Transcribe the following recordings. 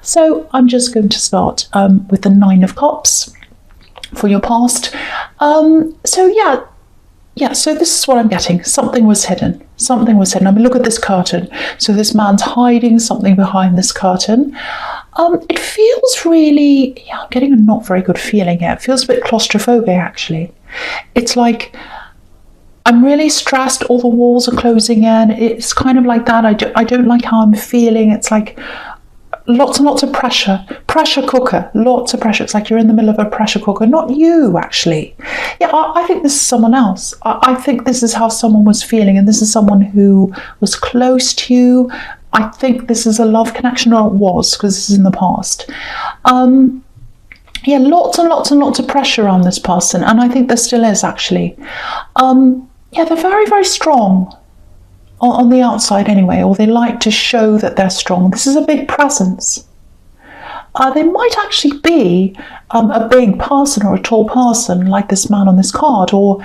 So I'm just going to start with the Nine of Cups for your past. So this is what I'm getting. Something was hidden. Something was hidden. I mean, look at this curtain. So this man's hiding something behind this curtain. It feels really, I'm getting a not very good feeling here. It feels a bit claustrophobic, actually. It's like I'm really stressed. All the walls are closing in. It's kind of like that. I don't like how I'm feeling. It's like lots and lots of pressure cooker, lots of pressure. It's like you're in the middle of a pressure cooker. Not you, actually. Yeah, I think this is someone else. I think this is how someone was feeling, and this is someone who was close to you. I think this is a love connection, or it was, because this is in the past. Lots and lots and lots of pressure on this person, and I think there still is, actually. They're very, very strong. On the outside anyway, or they like to show that they're strong. This is a big presence. They might actually be a big person or a tall person like this man on this card, or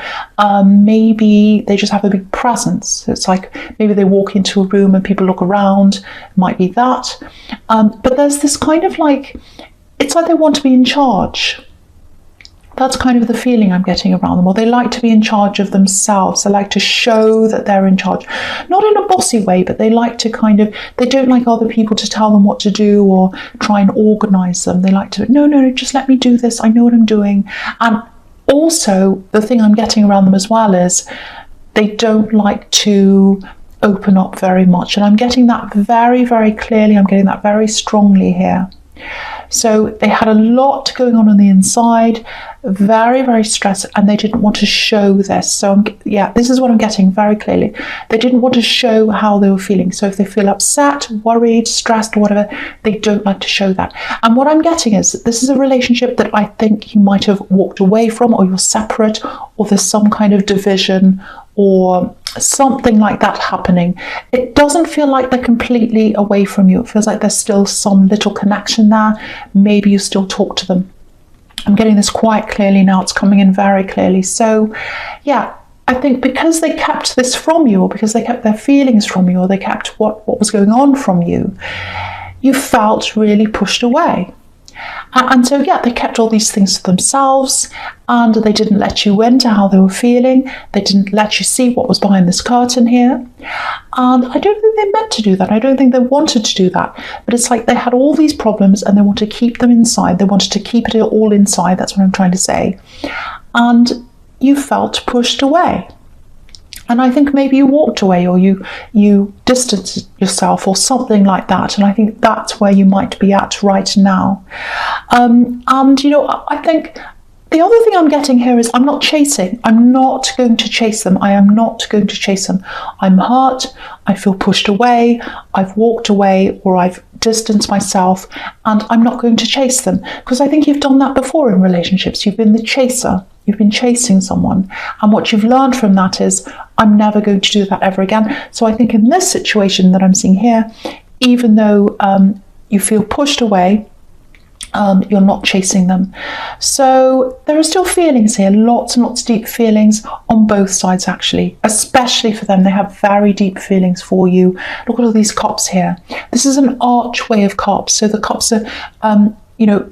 maybe they just have a big presence. So it's like maybe they walk into a room and people look around. It might be that. But there's this kind of like, it's like they want to be in charge. That's kind of the feeling I'm getting around them. Or they like to be in charge of themselves. They like to show that they're in charge. Not in a bossy way, but they like to they don't like other people to tell them what to do or try and organise them. They like to, no, just let me do this. I know what I'm doing. And also, the thing I'm getting around them as well is they don't like to open up very much. And I'm getting that very, very clearly. I'm getting that very strongly here. So they had a lot going on the inside, very, very stressed, and they didn't want to show this. So this is what I'm getting very clearly. They didn't want to show how they were feeling. So if they feel upset, worried, stressed, or whatever, they don't like to show that. And what I'm getting is that this is a relationship that I think you might have walked away from, or you're separate, or there's some kind of division, or something like that happening. It doesn't feel like they're completely away from you. It feels like there's still some little connection there. Maybe you still talk to them. I'm getting this quite clearly now. It's coming in very clearly. So I think because they kept this from you, or because they kept their feelings from you, or they kept what was going on from you, you felt really pushed away. And so, they kept all these things to themselves, and they didn't let you into how they were feeling. They didn't let you see what was behind this curtain here. And I don't think they meant to do that. I don't think they wanted to do that. But it's like they had all these problems and they want to keep them inside. They wanted to keep it all inside. That's what I'm trying to say. And you felt pushed away. And I think maybe you walked away, or you distanced yourself, or something like that. And I think that's where you might be at right now. I think the other thing I'm getting here is I'm not chasing. I'm not going to chase them. I am not going to chase them. I'm hurt. I feel pushed away. I've walked away, or I've distanced myself, and I'm not going to chase them, because I think you've done that before in relationships. You've been the chaser. You've been chasing someone, and what you've learned from that is, I'm never going to do that ever again. So I think in this situation that I'm seeing here, even though you feel pushed away, you're not chasing them. So there are still feelings here, lots and lots of deep feelings on both sides, actually, especially for them. They have very deep feelings for you. Look at all these cups here. This is an archway of cups. So the cups are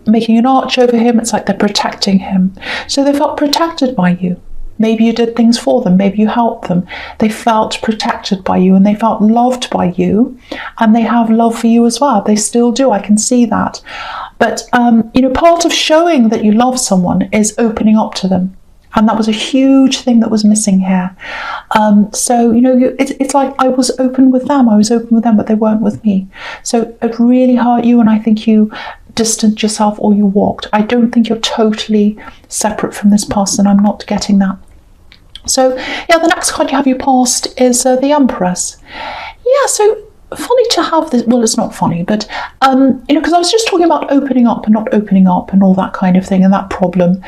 making an arch over him. It's like they're protecting him. So they felt protected by you. Maybe you did things for them. Maybe you helped them. They felt protected by you, and they felt loved by you, and they have love for you as well. They still do. I can see that. But, part of showing that you love someone is opening up to them. And that was a huge thing that was missing here. It's like I was open with them. I was open with them, but they weren't with me. So it really hurt you, and I think you distanced yourself, or you walked. I don't think you're totally separate from this person. I'm not getting that. So, the next card you have your past is the Empress. So funny to have this. Well, it's not funny, but because I was just talking about opening up and not opening up and all that kind of thing, and that problem.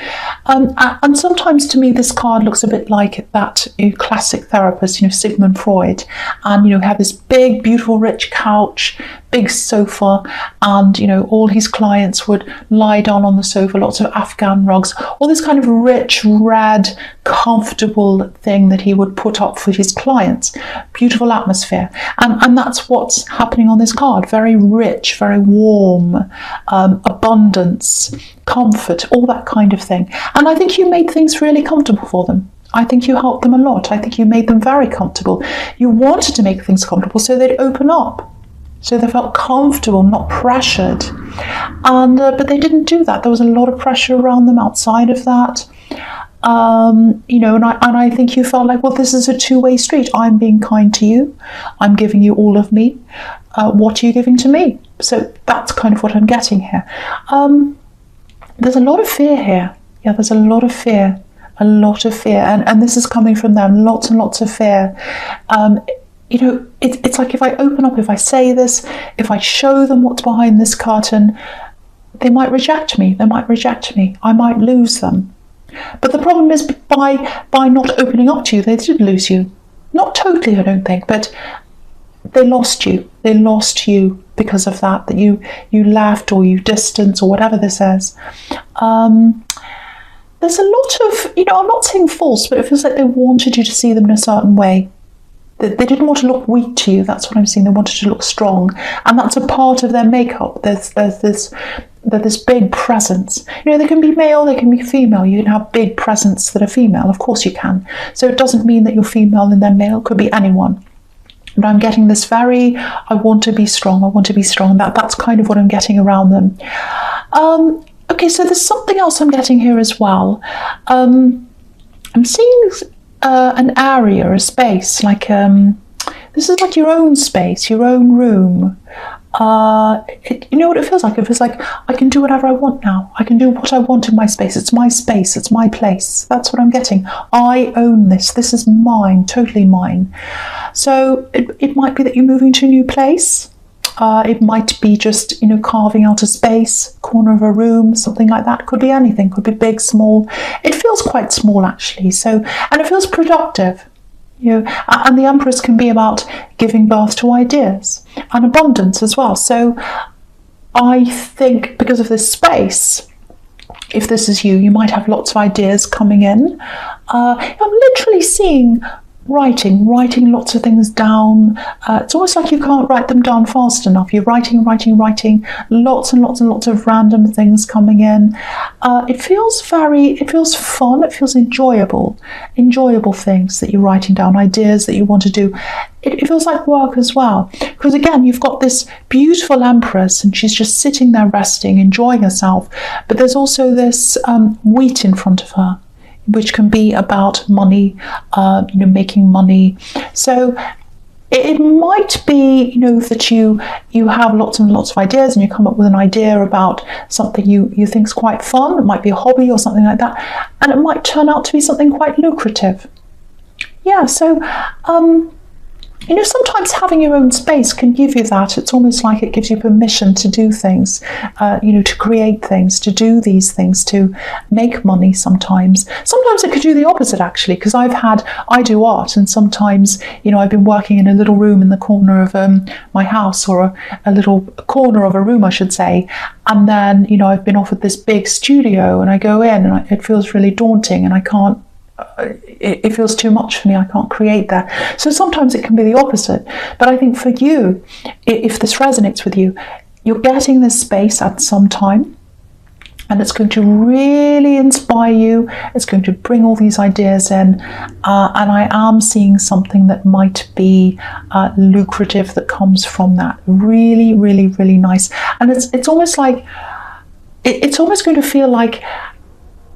And sometimes to me this card looks a bit like that classic therapist, Sigmund Freud, and have this big, beautiful, rich couch, big sofa, and all his clients would lie down on the sofa, lots of Afghan rugs, all this kind of rich, red, comfortable thing that he would put up for his clients. Beautiful atmosphere. And that's what's happening on this card. Very rich, very warm, abundance, comfort, all that kind of thing. And I think you made things really comfortable for them. I think you helped them a lot. I think you made them very comfortable. You wanted to make things comfortable so they'd open up, so they felt comfortable, not pressured. And but they didn't do that. There was a lot of pressure around them outside of that. And I think you felt like, well, this is a two-way street. I'm being kind to you. I'm giving you all of me. What are you giving to me? So that's kind of what I'm getting here. There's a lot of fear here. Yeah, there's a lot of fear. A lot of fear, and this is coming from them, lots and lots of fear. It's like if I open up, if I say this, if I show them what's behind this curtain, they might reject me. I might lose them. But the problem is, by not opening up to you, they did lose you. Not totally, I don't think, but they lost you. They lost you because of that you left, or you distanced, or whatever this is. There's a lot of, I'm not saying false, but it feels like they wanted you to see them in a certain way. They didn't want to look weak to you. That's what I'm seeing. They wanted to look strong. And that's a part of their makeup. There's this big presence. They can be male, they can be female. You can have big presence that are female. Of course you can. So it doesn't mean that you're female and they're male. It could be anyone. But I'm getting this very, I want to be strong. That's kind of what I'm getting around them. Okay, so there's something else I'm getting here as well. I'm seeing an area, a space, like this is like your own space, your own room. You know what it feels like? It feels like I can do whatever I want now. I can do what I want in my space. It's my place. That's what I'm getting. I own this. This is mine, totally mine. So it might be that you're moving to a new place. It might be just, carving out a space, corner of a room, something like that. Could be anything, could be big, small. It feels quite small, actually. So, and it feels productive. And the Empress can be about giving birth to ideas and abundance as well. So I think because of this space, if this is you, you might have lots of ideas coming in. I'm literally seeing writing lots of things down. It's almost like you can't write them down fast enough. You're writing, lots and lots of random things coming in. It feels fun, it feels enjoyable things that you're writing down, ideas that you want to do. It feels like work as well, because again, you've got this beautiful Empress and she's just sitting there resting, enjoying herself, but there's also this wheat in front of her, which can be about money, making money. So it might be, that you have lots and lots of ideas and you come up with an idea about something you think is quite fun. It might be a hobby or something like that. And it might turn out to be something quite lucrative. Yeah, so, sometimes having your own space can give you that. It's almost like it gives you permission to do things, to create things, to do these things, to make money sometimes. Sometimes it could do the opposite, actually, because I do art, and sometimes, I've been working in a little room in the corner of my house, or a little corner of a room, I should say, and then, I've been offered this big studio, and I go in, and it feels really daunting, and I can't, it feels too much for me. I can't create that. So sometimes it can be the opposite. But I think for you, if this resonates with you, you're getting this space at some time, and it's going to really inspire you. It's going to bring all these ideas in, and I am seeing something that might be lucrative that comes from that. Really, really, really nice. And it's almost like, it's almost going to feel like,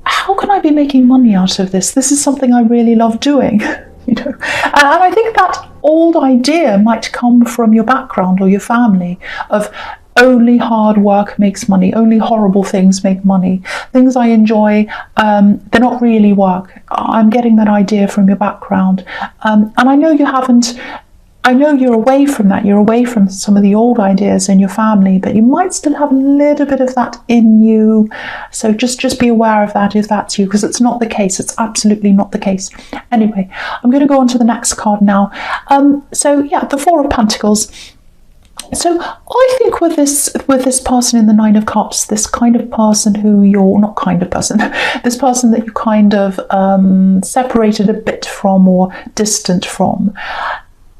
how can I be making money out of this? This is something I really love doing, And I think that old idea might come from your background or your family of only hard work makes money, only horrible things make money. Things I enjoy, they're not really work. I'm getting that idea from your background. And I know you haven't, I know you're away from that, you're away from some of the old ideas in your family, but you might still have a little bit of that in you. So just be aware of that if that's you, because it's not the case. It's absolutely not the case. Anyway, I'm going to go on to the next card now. So yeah, the Four of Pentacles. So I think with this person in the Nine of Cups, this kind of person who you're not kind of person, this person that you kind of separated a bit from or distant from,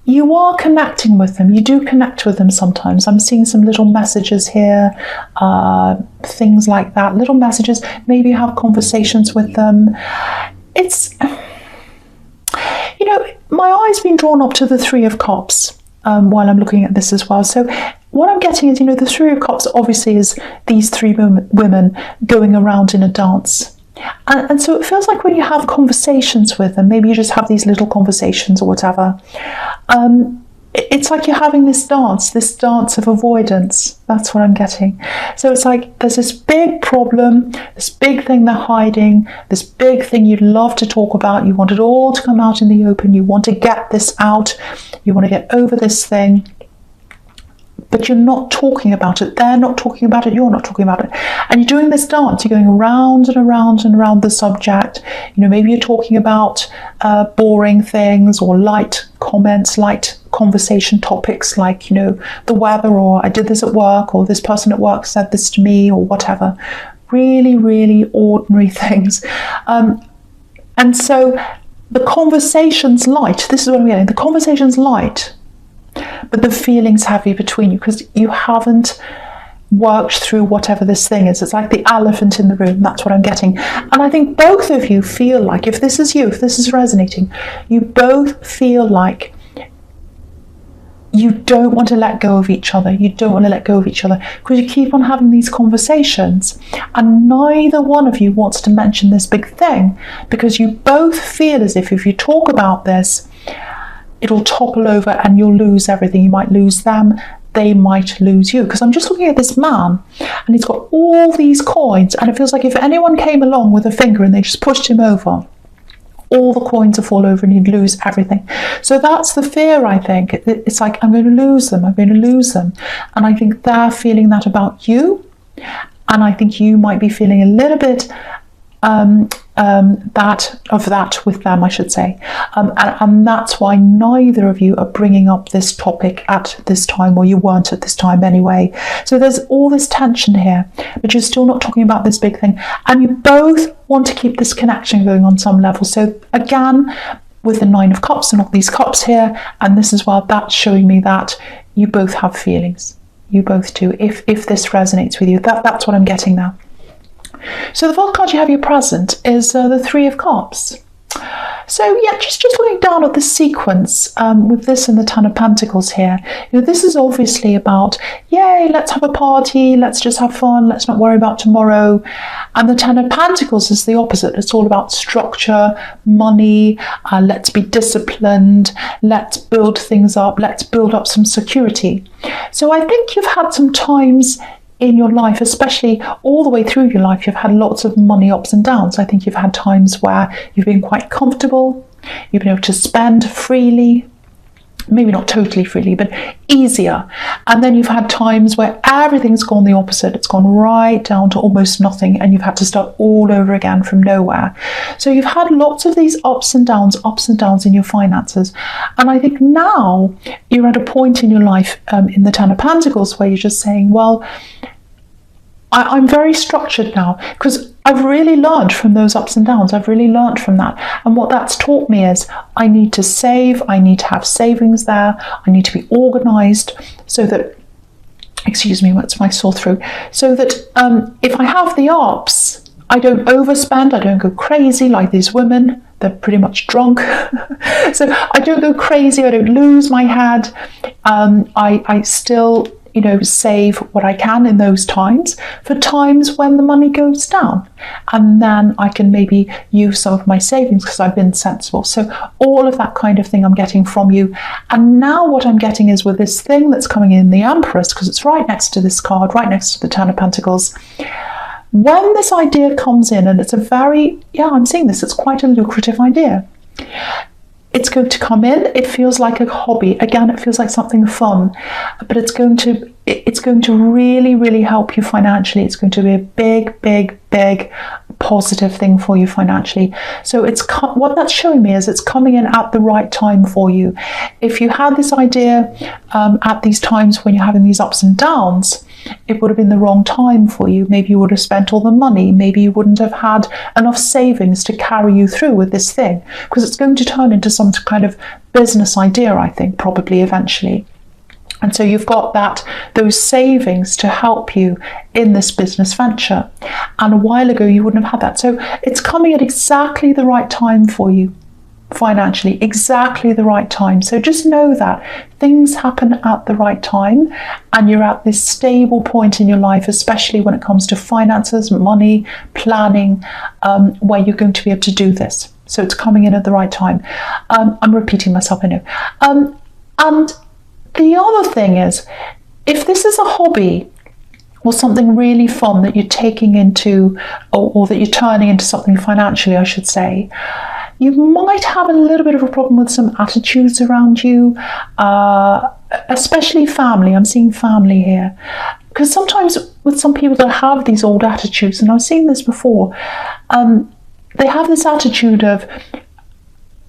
you are connecting with them. You do connect with them sometimes. I'm seeing some little messages here, things like that, little messages. Maybe have conversations with them. It's, my eye's been drawn up to the Three of Cups. While I'm looking at this as well. So what I'm getting is, the Three of Cups obviously is these three women going around in a dance. And so it feels like when you have conversations with them, maybe you just have these little conversations or whatever, it's like you're having this dance of avoidance. That's what I'm getting. So it's like there's this big problem, this big thing they're hiding, this big thing you'd love to talk about. You want it all to come out in the open. You want to get this out. You want to get over this thing. But you're not talking about it. They're not talking about it. You're not talking about it. And you're doing this dance. You're going around and around and around the subject. Maybe you're talking about boring things or light comments, light conversation topics like, the weather, or I did this at work, or this person at work said this to me, or whatever. Really, really ordinary things. And so the conversation's light. This is what I'm getting. The conversation's light, but the feeling's heavy between you because you haven't worked through whatever this thing is. It's like the elephant in the room. That's what I'm getting. And I think both of you feel like, if this is you, if this is resonating, you both feel like you don't want to let go of each other. You don't want to let go of each other because you keep on having these conversations and neither one of you wants to mention this big thing because you both feel as if you talk about this, it'll topple over and you'll lose everything. You might lose them. They might lose you. Because I'm just looking at this man and he's got all these coins and it feels like if anyone came along with a finger and they just pushed him over, all the coins would fall over and he'd lose everything. So that's the fear, I think. It's like, I'm going to lose them. I'm going to lose them. And I think they're feeling that about you. And I think you might be feeling a little bit that with them, I should say. And that's why neither of you are bringing up this topic at this time, or you weren't at this time anyway. So there's all this tension here, but you're still not talking about this big thing. And you both want to keep this connection going on some level. So again, with the Nine of Cups and all these cups here, and this as well, that's showing me that you both have feelings. You both do. If this resonates with you, that's what I'm getting now. So the fourth card you have your present is the Three of Cups. So yeah, just looking down at the sequence with this and the Ten of Pentacles here, this is obviously about, yay, let's have a party, let's just have fun, let's not worry about tomorrow. And the Ten of Pentacles is the opposite. It's all about structure, money, let's be disciplined, let's build things up, let's build up some security. So I think you've had some times in your life, especially all the way through your life, you've had lots of money ups and downs. I think you've had times where you've been quite comfortable, you've been able to spend freely, maybe not totally freely, but easier. And then you've had times where everything's gone the opposite. It's gone right down to almost nothing and you've had to start all over again from nowhere. So you've had lots of these ups and downs in your finances. And I think now you're at a point in your life in the Ten of Pentacles where you're just saying, well, I'm very structured now because I've really learned from those ups and downs. I've really learned from that. And what that's taught me is I need to save. I need to have savings there. I need to be organized so that, excuse me, that's my sore throat, so that if I have the ups, I don't overspend. I don't go crazy like these women. They're pretty much drunk. So I don't go crazy. I don't lose my head. I still save what I can in those times for times when the money goes down. And then I can maybe use some of my savings because I've been sensible. So all of that kind of thing I'm getting from you. And now what I'm getting is with this thing that's coming in, the Empress, because it's right next to this card, right next to the Ten of Pentacles. When this idea comes in, and it's a very, I'm seeing this, it's quite a lucrative idea. It's going to come in, it feels like a hobby. Again, it feels like something fun, but it's going to really, really help you financially. It's going to be a big, big, big positive thing for you financially. So what that's showing me is it's coming in at the right time for you. If you had this idea at these times when you're having these ups and downs, it would have been the wrong time for you. Maybe you would have spent all the money. Maybe you wouldn't have had enough savings to carry you through with this thing, because it's going to turn into some kind of business idea, I think, probably eventually. And so you've got those savings to help you in this business venture. And a while ago, you wouldn't have had that. So it's coming at exactly the right time for you financially, exactly the right time. So just know that things happen at the right time, and you're at this stable point in your life, especially when it comes to finances, money, planning, where you're going to be able to do this. So it's coming in at the right time. I'm repeating myself, I know. And the other thing is, if this is a hobby or something really fun that you're taking into, or that you're turning into something financially, I should say, you might have a little bit of a problem with some attitudes around you, especially family. I'm seeing family here. Because sometimes with some people that have these old attitudes, and I've seen this before, they have this attitude of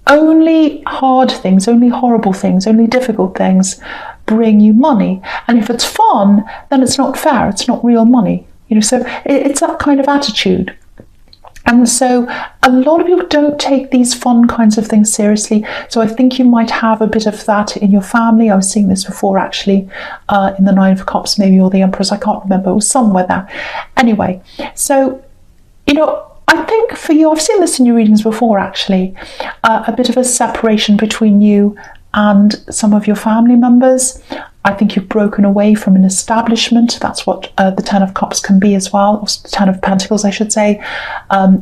only hard things, only horrible things, only difficult things bring you money. And if it's fun, then it's not fair, it's not real money. So it's that kind of attitude. And so a lot of people don't take these fun kinds of things seriously. So I think you might have a bit of that in your family. I was seeing this before, actually, in the Nine of Cups, maybe, or the Empress. I can't remember. It was somewhere there. Anyway, so, I think for you, I've seen this in your readings before, actually, a bit of a separation between you and some of your family members. I think you've broken away from an establishment. That's what the Ten of Cups can be as well, or the Ten of Pentacles, I should say.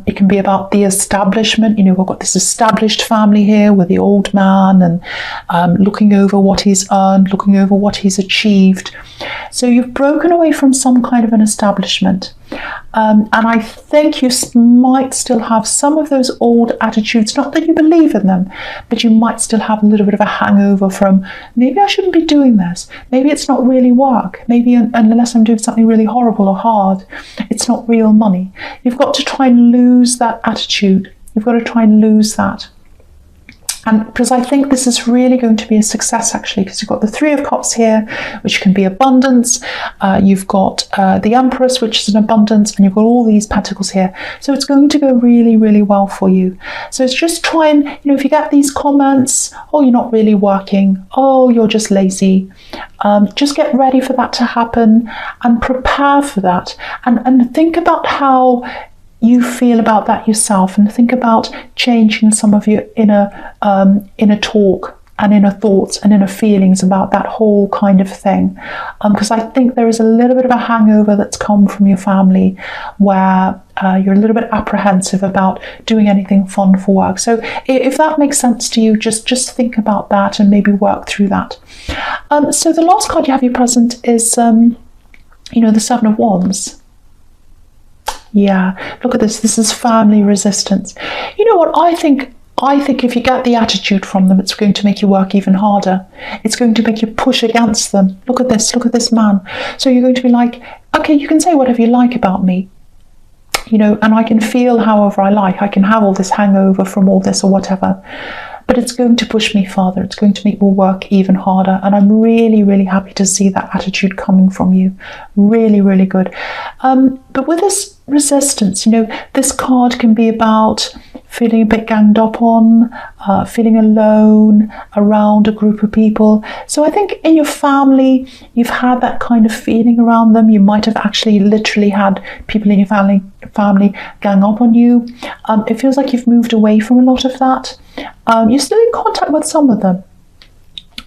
It can be about the establishment. We've got this established family here with the old man, and looking over what he's earned, looking over what he's achieved. So you've broken away from some kind of an establishment. And I think you might still have some of those old attitudes, not that you believe in them, but you might still have a little bit of a hangover from, maybe I shouldn't be doing this. Maybe it's not really work. Maybe unless I'm doing something really horrible or hard, it's not real money. You've got to try and lose that attitude. You've got to try and lose that. And because I think this is really going to be a success, actually, because you've got the Three of Cups here, which can be abundance. You've got the Empress, which is an abundance, and you've got all these pentacles here. So it's going to go really, really well for you. So it's just try and, if you get these comments, oh, you're not really working, oh, you're just lazy, just get ready for that to happen and prepare for that. And think about how you feel about that yourself, and think about changing some of your inner talk and inner thoughts and inner feelings about that whole kind of thing, because I think there is a little bit of a hangover that's come from your family where you're a little bit apprehensive about doing anything fun for work. So if that makes sense to you, just think about that and maybe work through that. So the last card you have here present is the Seven of Wands. Yeah, look at this. This is family resistance. You know what? I think if you get the attitude from them, it's going to make you work even harder. It's going to make you push against them. Look at this man. So you're going to be like, okay, you can say whatever you like about me, and I can feel however I like. I can have all this hangover from all this or whatever. But it's going to push me farther. It's going to make me work even harder. And I'm really, really happy to see that attitude coming from you. Really, really good. But with this resistance, this card can be about feeling a bit ganged up on, feeling alone around a group of people. So I think in your family, you've had that kind of feeling around them. You might have actually literally had people in your family gang up on you. It feels like you've moved away from a lot of that. You're still in contact with some of them.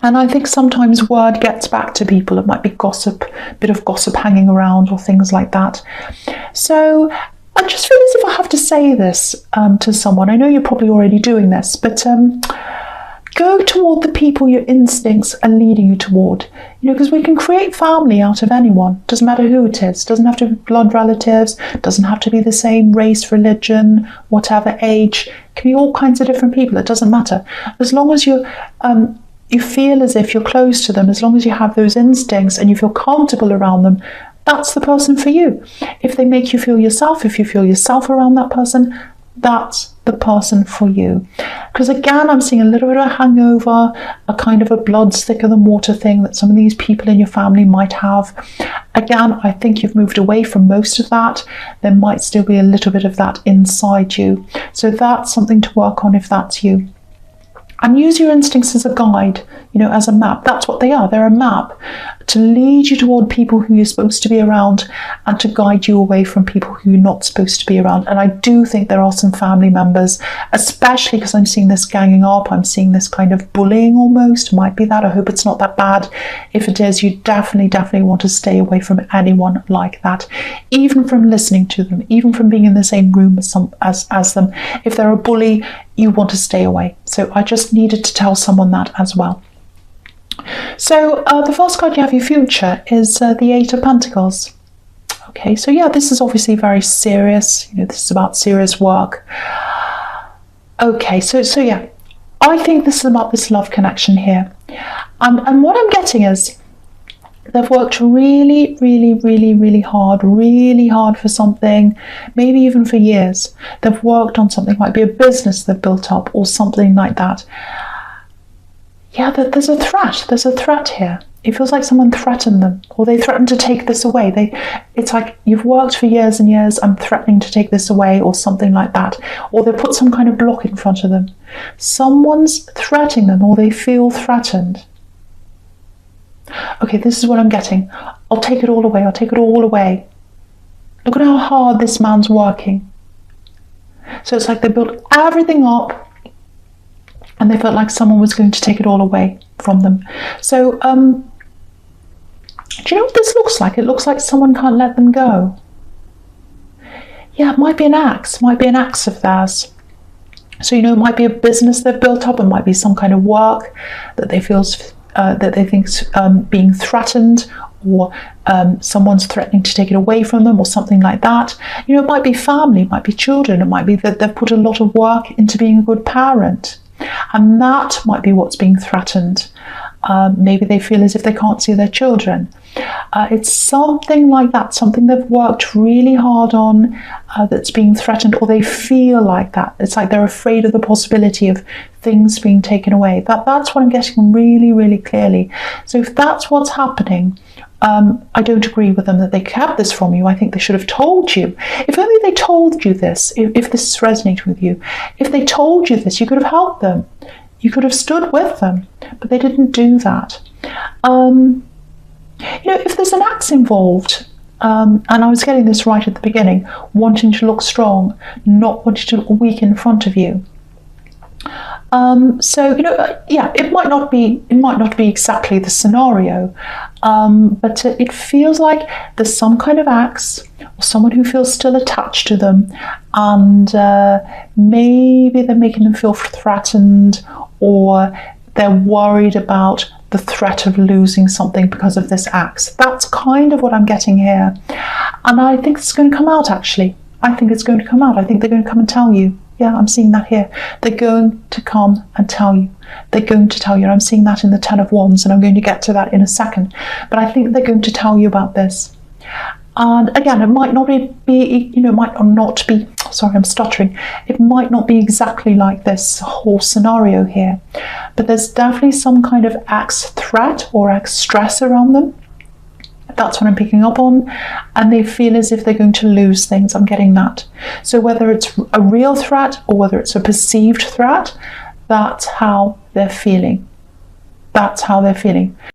And I think sometimes word gets back to people. It might be gossip, a bit of gossip hanging around or things like that. So I just feel as if I have to say this to someone. I know you're probably already doing this, but go toward the people your instincts are leading you toward. Because we can create family out of anyone. Doesn't matter who it is. Doesn't have to be blood relatives. Doesn't have to be the same race, religion, whatever age. It can be all kinds of different people. It doesn't matter. As long as you feel as if you're close to them, as long as you have those instincts and you feel comfortable around them, that's the person for you. If they make you feel yourself, if you feel yourself around that person, that's the person for you. Because again, I'm seeing a little bit of a hangover, a kind of a blood's thicker than water thing that some of these people in your family might have. Again, I think you've moved away from most of that. There might still be a little bit of that inside you. So that's something to work on if that's you. And use your instincts as a guide, as a map. That's what they are. They're a map to lead you toward people who you're supposed to be around and to guide you away from people who you're not supposed to be around. And I do think there are some family members, especially because I'm seeing this ganging up, I'm seeing this kind of bullying almost. Might be that. I hope it's not that bad. If it is, you definitely want to stay away from anyone like that, even from listening to them, even from being in the same room as them. If they're a bully, you want to stay away. So I just needed to tell someone that as well. So the first card you have, your future, is the Eight of Pentacles. Okay, so yeah, this is obviously very serious. This is about serious work. Okay, so yeah, I think this is about this love connection here. And what I'm getting is they've worked really hard for something, maybe even for years. They've worked on something, might be a business they've built up or something like that. Yeah, there's a threat here. It feels like someone threatened them, or they threatened to take this away. It's like, you've worked for years and years, I'm threatening to take this away, or something like that. Or they put some kind of block in front of them. Someone's threatening them, or they feel threatened. Okay, this is what I'm getting. I'll take it all away. I'll take it all away. Look at how hard this man's working. So it's like they built everything up and they felt like someone was going to take it all away from them. So, do you know what this looks like? It looks like someone can't let them go. Yeah, it might be an axe. It might be an axe of theirs. So, it might be a business they've built up. It might be some kind of work that they think's being threatened, or someone's threatening to take it away from them, or something like that. It might be family, it might be children, it might be that they've put a lot of work into being a good parent, and that might be what's being threatened. Maybe they feel as if they can't see their children. It's something like that, something they've worked really hard on that's being threatened, or they feel like that. It's like they're afraid of the possibility of things being taken away. That's what I'm getting really clearly. So if that's what's happening, I don't agree with them that they kept this from you. I think they should have told you. If only they told you this, if this is resonating with you, if they told you this, you could have helped them. You could have stood with them, but they didn't do that. If there's an axe involved, and I was getting this right at the beginning, wanting to look strong, not wanting to look weak in front of you. Yeah, it might not be exactly the scenario, but it feels like there's some kind of axe, or someone who feels still attached to them, and maybe they're making them feel threatened, or they're worried about the threat of losing something because of this axe. That's kind of what I'm getting here. And I think it's going to come out, actually. I think it's going to come out. I think they're going to come and tell you. Yeah, I'm seeing that here. They're going to come and tell you. They're going to tell you. And I'm seeing that in the Ten of Wands, and I'm going to get to that in a second. But I think they're going to tell you about this. And again, it might not be, it might not be, sorry, I'm stuttering. It might not be exactly like this whole scenario here, but there's definitely some kind of axe threat or axe stress around them. That's what I'm picking up on. And they feel as if they're going to lose things. I'm getting that. So whether it's a real threat or whether it's a perceived threat, that's how they're feeling. That's how they're feeling.